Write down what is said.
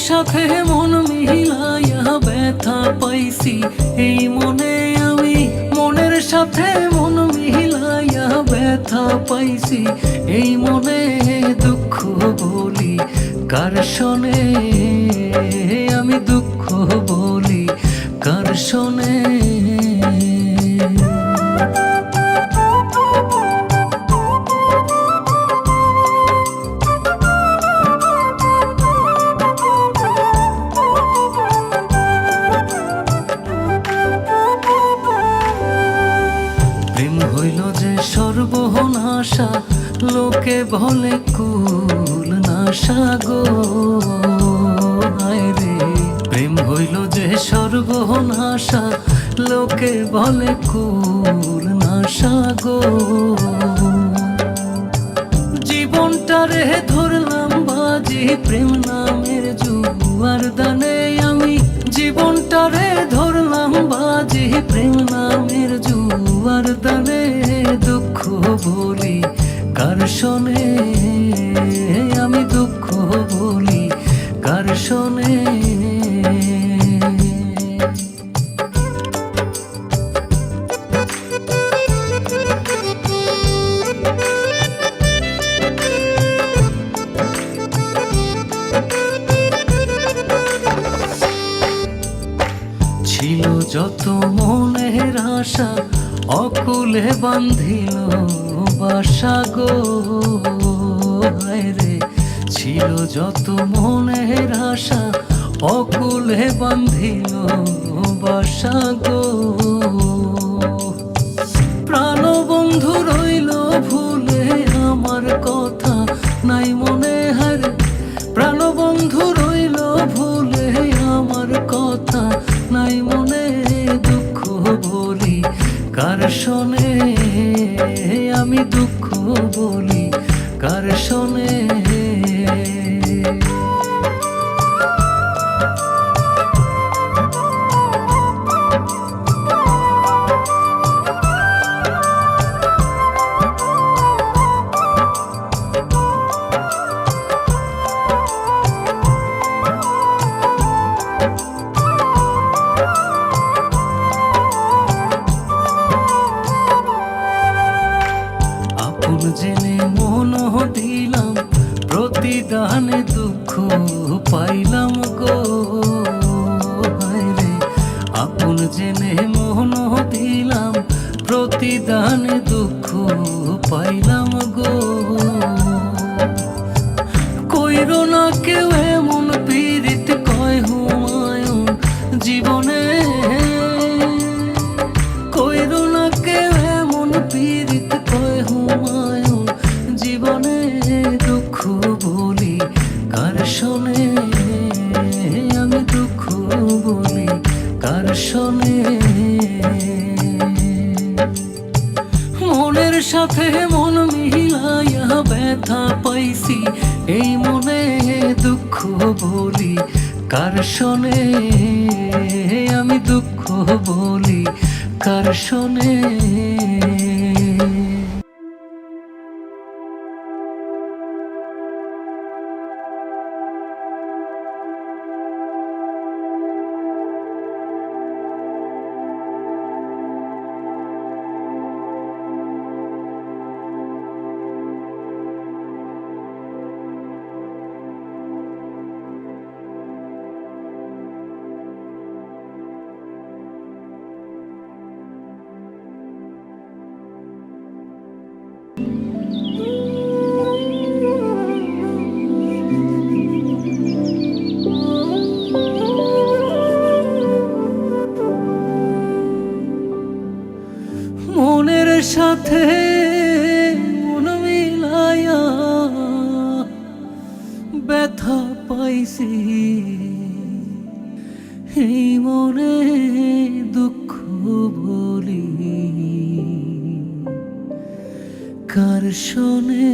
সাথে মন মিলাইয়া ব্যথা পাইছি এই মনে আমি, মনের সাথে মন মিলাইয়া ব্যথা পাইছি এই মনে, দুঃখ বলি কার শোনে, আমি দুঃখ বলি কার শোনে। প্রেম হইল যে সর্বনাশা, লোকে বলে কুল নাশা গো, হায় রে। প্রেম হইল যে সর্বনাশা, লোকে বলে কুল নাশা গো। জীবনটারে ধরলাম বাজি প্রেম নামের জুয়ার দানে আমি, জীবনটারে ধরলাম বাজি প্রেম নামের জুয়ার দানে, দুঃখ বলি কার শোনে, আমি দুঃখ বলি কার শোনে। ছিল যত মনের আশা, অকুলে বান্ধিল বাসা গো, হায় রে। ছিল যত মনের আশা, অকুলে বান্ধিল বাসা গো। প্রাণবন্ধু রইল ভুলে আমার কথা নাই মনে, হায় রে। প্রাণবন্ধু রইল ভুলে আমার কথা নাই মনে, দুঃখ বলি কার শোনে, আমি দুঃখ বলি কার শোনে। আপন জেনে মন দিলাম, প্রতিদানে দুঃখ পাইলাম গো, হায় রে। আপন জেনে মন দিলাম, প্রতিদানে দুঃখ পাইলাম গো। কইরো না কেউ এমন পীড়িত কয় হুমায়ুন জীবনে, কইরো না কেউ এমন পীড়িত কয় হুমায়ুন জীবনে, দুঃখ বলি কার শোনে, আমি দুঃখ বলি কার শোনে। মনের সাথে মন মিলাইয়া ব্যথা পাইছি এই মনে, দুঃখ বলি কার শোনে, আমি দুঃখ বলি কার শোনে। মনের সাথে মন মিলাইয়া ব্যথা পাইছি এই মনে, দুঃখ বলি কার শোনে।